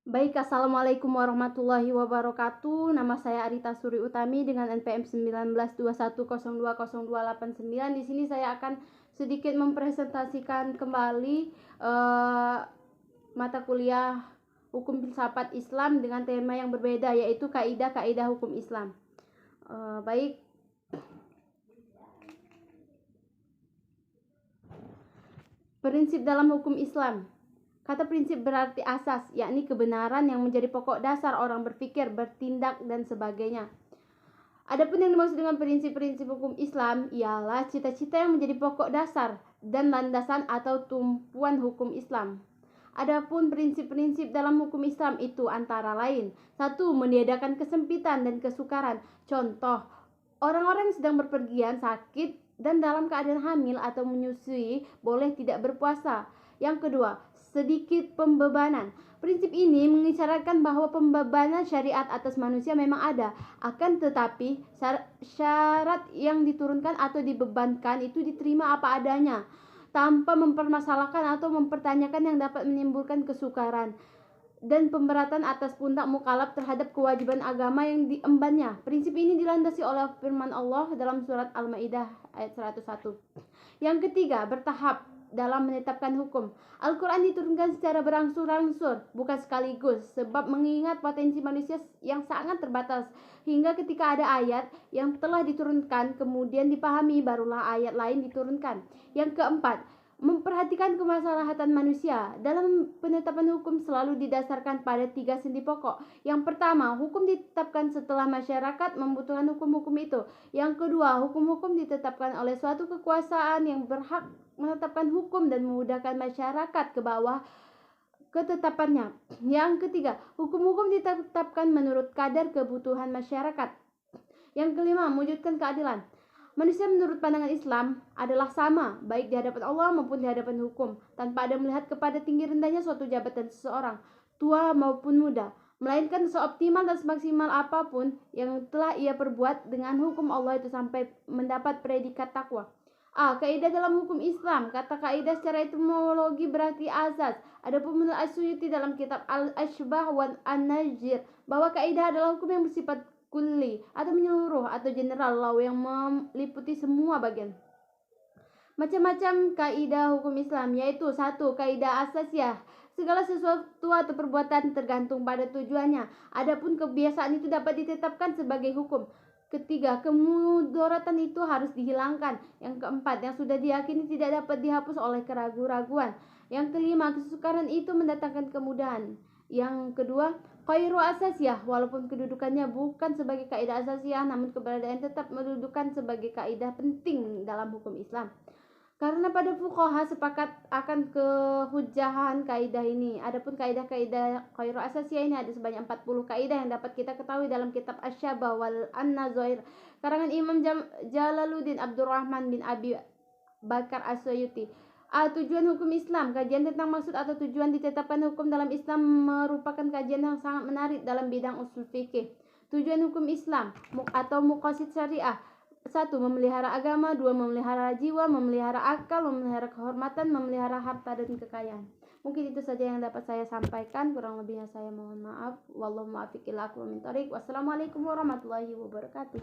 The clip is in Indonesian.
Baik, assalamualaikum warahmatullahi wabarakatuh. Nama saya Arita Suri Utami dengan NPM 1921020289. Di sini saya akan sedikit mempresentasikan kembali mata kuliah Hukum Filsafat Islam dengan tema yang berbeda, yaitu kaidah-kaidah hukum Islam. Baik. Prinsip dalam hukum Islam. Kata prinsip berarti asas, yakni kebenaran yang menjadi pokok dasar orang berpikir, bertindak, dan sebagainya. Adapun yang dimaksud dengan prinsip-prinsip hukum Islam ialah cita-cita yang menjadi pokok dasar dan landasan atau tumpuan hukum Islam. Adapun prinsip-prinsip dalam hukum Islam itu antara lain: 1. Meniadakan kesempitan dan kesukaran. Contoh, orang-orang yang sedang berpergian, sakit, dan dalam keadaan hamil atau menyusui boleh tidak berpuasa. Yang kedua, sedikit pembebanan. Prinsip ini mengisyaratkan bahwa pembebanan syariat atas manusia memang ada, akan tetapi syarat yang diturunkan atau dibebankan itu diterima apa adanya, tanpa mempermasalahkan atau mempertanyakan yang dapat menimbulkan kesukaran dan pemberatan atas pundak mukallaf terhadap kewajiban agama yang diembannya. Prinsip ini dilandasi oleh firman Allah dalam surat Al-Maidah ayat 101. Yang ketiga, bertahap dalam menetapkan hukum. Al-Quran diturunkan secara berangsur-angsur, bukan sekaligus, sebab mengingat potensi manusia yang sangat terbatas, hingga ketika ada ayat yang telah diturunkan kemudian dipahami, barulah ayat lain diturunkan. Yang keempat, memperhatikan kemaslahatan manusia. Dalam penetapan hukum selalu didasarkan pada 3 sendi pokok. Yang pertama, hukum ditetapkan setelah masyarakat membutuhkan hukum-hukum itu. Yang kedua, hukum-hukum ditetapkan oleh suatu kekuasaan yang berhak menetapkan hukum dan memudahkan masyarakat ke bawah ketetapannya. Yang ketiga, hukum-hukum ditetapkan menurut kadar kebutuhan masyarakat. Yang kelima, mewujudkan keadilan. Manusia menurut pandangan Islam adalah sama, baik di hadapan Allah maupun di hadapan hukum, tanpa ada melihat kepada tinggi rendahnya suatu jabatan seseorang, tua maupun muda, melainkan seoptimal dan semaksimal apapun yang telah ia perbuat dengan hukum Allah itu sampai mendapat predikat takwa. Kaidah dalam hukum Islam. Kata kaidah secara etimologi berarti asas. Adapun menurut As-Suyuti dalam kitab Al-Ashbah wan An-Najir bahwa kaidah adalah hukum yang bersifat kulli atau menyeluruh atau general law yang meliputi semua bagian. Macam-macam kaidah hukum Islam, yaitu 1. Kaidah asasiyah. Segala sesuatu atau perbuatan tergantung pada tujuannya. Adapun kebiasaan itu dapat ditetapkan sebagai hukum. Ketiga, kemudaratan itu harus dihilangkan. Yang keempat, yang sudah diyakini tidak dapat dihapus oleh keraguan-raguan. Yang kelima, kesukaran itu mendatangkan kemudahan. Yang kedua, khairu asasiyah, walaupun kedudukannya bukan sebagai kaidah asasiyah, namun keberadaan tetap mendudukan sebagai kaidah penting dalam hukum Islam. Karena pada fuqaha sepakat akan kehujahan kaidah ini. Adapun kaidah-kaidah khairu asasiyah ini ada sebanyak 40 kaidah yang dapat kita ketahui dalam kitab Asy-Syabah wal An-Nazair karangan Imam Jalaluddin Abdurrahman bin Abi Bakar As-Suyuti. Tujuan hukum Islam. Kajian tentang maksud atau tujuan ditetapkan hukum dalam Islam merupakan kajian yang sangat menarik dalam bidang usul fikih. Tujuan hukum Islam atau muqasid syariah: 1. Memelihara agama. 2. Memelihara jiwa, memelihara akal, memelihara kehormatan, memelihara harta dan kekayaan. Mungkin itu saja yang dapat saya sampaikan, kurang lebihnya saya mohon maaf. Wallahu muwaffiq ila aqwamit thoriq. Wassalamualaikum warahmatullahi wabarakatuh.